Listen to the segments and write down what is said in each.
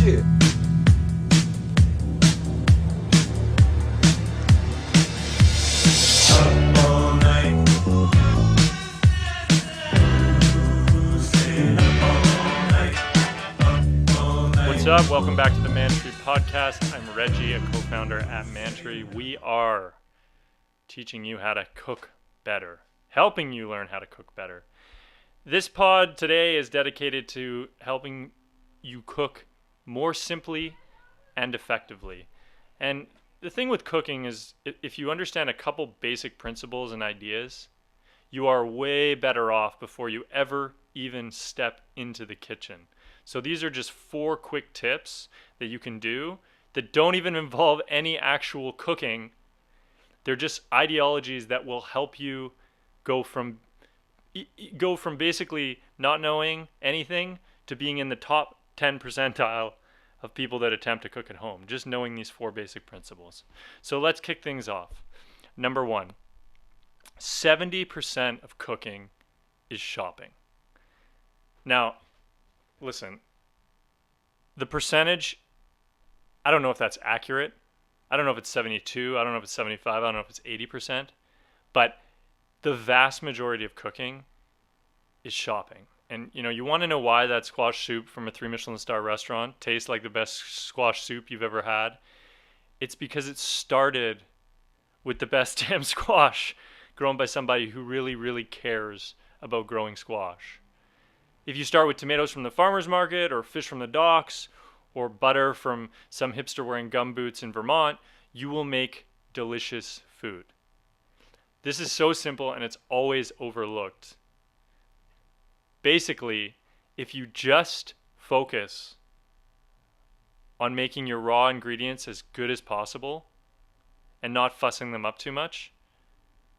shit. What's up? Welcome back to the Mantry podcast. I'm Reggie, a co-founder at Mantry. We are teaching you how to cook better, helping you learn how to cook better. This pod today is dedicated to helping you cook more simply and effectively. And the thing with cooking is if you understand a couple basic principles and ideas, you are way better off before you ever even step into the kitchen. So these are just 4 quick tips that you can do that don't even involve any actual cooking. They're just ideologies that will help you go from basically not knowing anything to being in the top 10 percentile of people that attempt to cook at home, just knowing these 4 basic principles. So let's kick things off. Number 1, 70% of cooking is shopping. Now, listen, the percentage, I don't know if that's accurate. I don't know if it's 72. I don't know if it's 75. I don't know if it's 80%. But the vast majority of cooking is shopping. And, you want to know why that squash soup from a 3 Michelin star restaurant tastes like the best squash soup you've ever had? It's because it started with the best damn squash grown by somebody who really, really cares about growing squash. If you start with tomatoes from the farmer's market or fish from the docks or butter from some hipster wearing gumboots in Vermont, you will make delicious food. This is so simple and it's always overlooked. Basically, if you just focus on making your raw ingredients as good as possible and not fussing them up too much,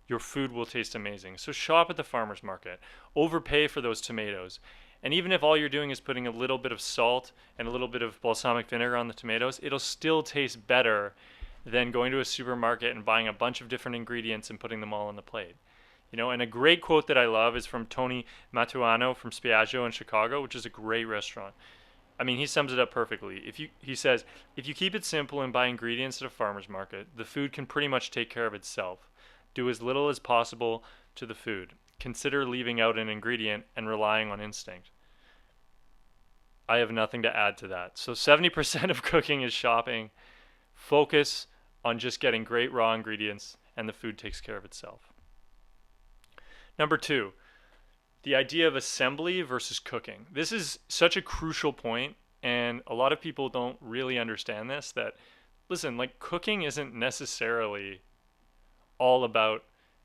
your food will taste amazing. So shop at the farmer's market. Overpay for those tomatoes. And even if all you're doing is putting a little bit of salt and a little bit of balsamic vinegar on the tomatoes, it'll still taste better than going to a supermarket and buying a bunch of different ingredients and putting them all on the plate. And a great quote that I love is from Tony Matuano from Spiaggia in Chicago, which is a great restaurant. I mean, he sums it up perfectly. He says, if you keep it simple and buy ingredients at a farmer's market, the food can pretty much take care of itself. Do as little as possible to the food. Consider leaving out an ingredient and relying on instinct. I have nothing to add to that. So 70% of cooking is shopping. Focus on just getting great raw ingredients and the food takes care of itself. Number 2, the idea of assembly versus cooking. This is such a crucial point, and a lot of people don't really understand this, that, listen, cooking isn't necessarily all about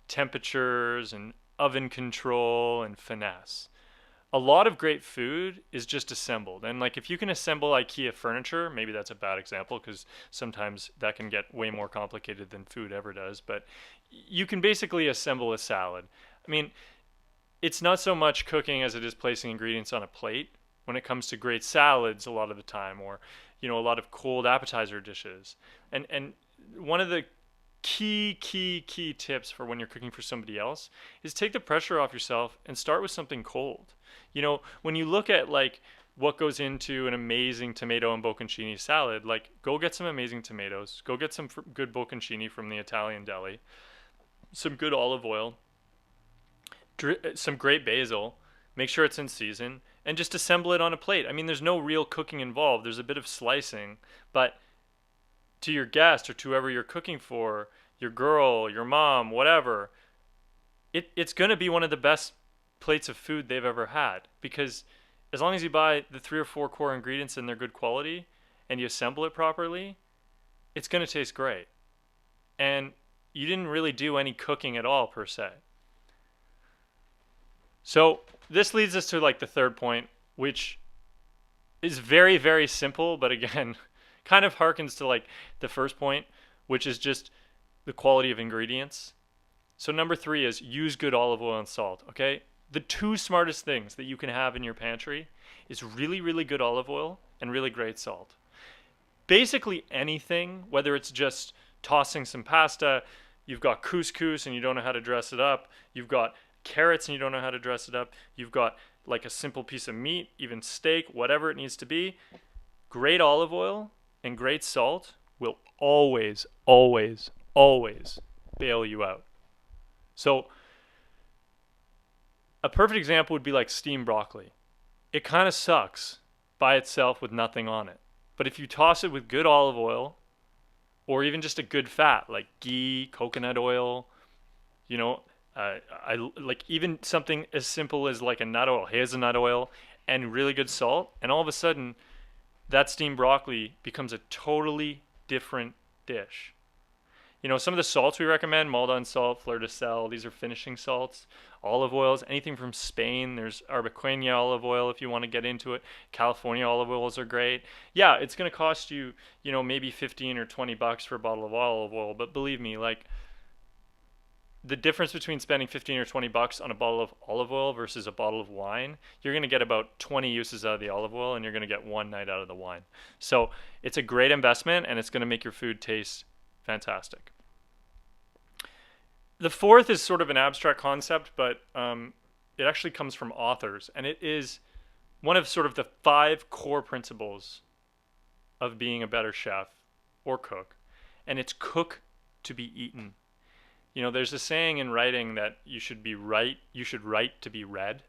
temperatures and oven control and finesse. A lot of great food is just assembled. And if you can assemble IKEA furniture, maybe that's a bad example because sometimes that can get way more complicated than food ever does, but you can basically assemble a salad. I mean, it's not so much cooking as it is placing ingredients on a plate when it comes to great salads a lot of the time, or, a lot of cold appetizer dishes. And one of the key tips for when you're cooking for somebody else is take the pressure off yourself and start with something cold. When you look at what goes into an amazing tomato and bocconcini salad, go get some amazing tomatoes, go get some good bocconcini from the Italian deli, some good olive oil, some great basil, make sure it's in season, and just assemble it on a plate. I mean, there's no real cooking involved. There's a bit of slicing, but to your guest or to whoever you're cooking for, your girl, your mom, whatever, it's going to be one of the best plates of food they've ever had, because as long as you buy the 3 or 4 core ingredients and they're good quality and you assemble it properly, it's going to taste great. And you didn't really do any cooking at all per se. So this leads us to the third point, which is very, very simple, but again, kind of harkens to the first point, which is just the quality of ingredients. So number 3 is use good olive oil and salt, okay? The 2 smartest things that you can have in your pantry is really, really good olive oil and really great salt. Basically anything, whether it's just tossing some pasta, you've got couscous and you don't know how to dress it up, you've got carrots and you don't know how to dress it up, you've got a simple piece of meat, even steak, whatever it needs to be, great olive oil and great salt will always, always, always bail you out. So a perfect example would be like steamed broccoli. It kind of sucks by itself with nothing on it. But if you toss it with good olive oil, or even just a good fat like ghee, coconut oil, you know, I like even something as simple as like a nut oil, hazelnut oil, and really good salt, and all of a sudden that steamed broccoli becomes a totally different dish. You know, some of the salts we recommend, Maldon salt, fleur de sel, these are finishing salts. Olive oils, anything from Spain. There's Arbequina olive oil if you want to get into it. California olive oils are great. Yeah, it's going to cost you, you know, maybe 15 or 20 bucks for a bottle of olive oil, but believe me, like the difference between spending 15 or 20 bucks on a bottle of olive oil versus a bottle of wine, you're going to get about 20 uses out of the olive oil and you're going to get one night out of the wine. So it's a great investment and it's going to make your food taste fantastic. The fourth is sort of an abstract concept, but it actually comes from authors, and it is one of sort of the 5 core principles of being a better chef or cook, and it's cook to be eaten. You know, there's a saying in writing that you should write to be read.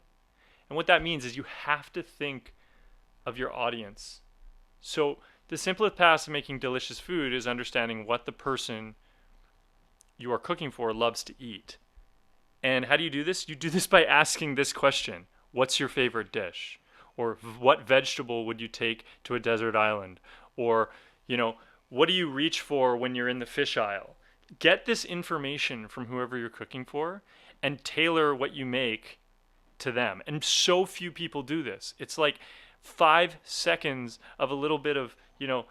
And what that means is you have to think of your audience. So the simplest path to making delicious food is understanding what the person you are cooking for loves to eat. And how do you do this? You do this by asking this question: what's your favorite dish? Or what vegetable would you take to a desert island? Or, you know, what do you reach for when you're in the fish aisle? Get this information from whoever you're cooking for and tailor what you make to them. And so few people do this. It's like 5 seconds of a little bit of, you know,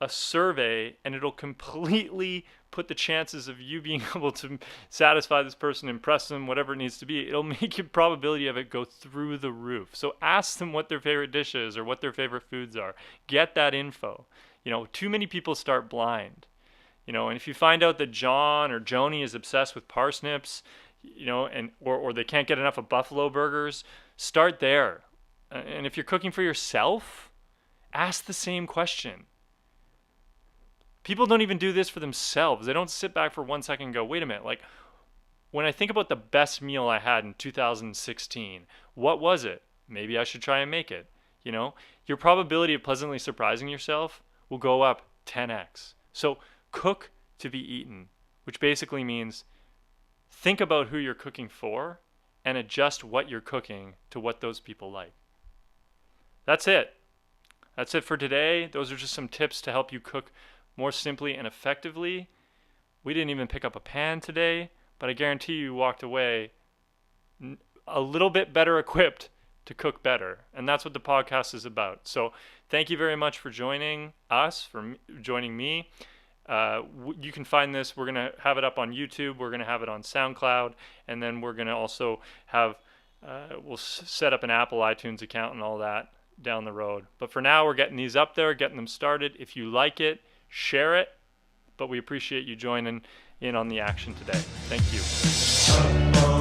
a survey, and it'll completely put the chances of you being able to satisfy this person, impress them, whatever it needs to be. It'll make your probability of it go through the roof. So ask them what their favorite dish is or what their favorite foods are. Get that info. You know, too many people start blind. You know, and if you find out that John or Joni is obsessed with parsnips, you know, and or they can't get enough of buffalo burgers, start there. And if you're cooking for yourself, ask the same question. People don't even do this for themselves. They don't sit back for 1 second and go, wait a minute, like when I think about the best meal I had in 2016, what was it? Maybe I should try and make it. You know, your probability of pleasantly surprising yourself will go up 10x. So cook to be eaten, which basically means think about who you're cooking for and adjust what you're cooking to what those people like. That's it. That's it for today. Those are just some tips to help you cook more simply and effectively. We didn't even pick up a pan today, but I guarantee you walked away a little bit better equipped to cook better. And that's what the podcast is about. So thank you very much for joining us, for joining me. You can find this. We're going to have it up on YouTube. We're going to have it on SoundCloud. And then we're going to also have, we'll set up an Apple iTunes account and all that down the road. But for now, we're getting these up there, getting them started. If you like it, share it, but we appreciate you joining in on the action today. Thank you.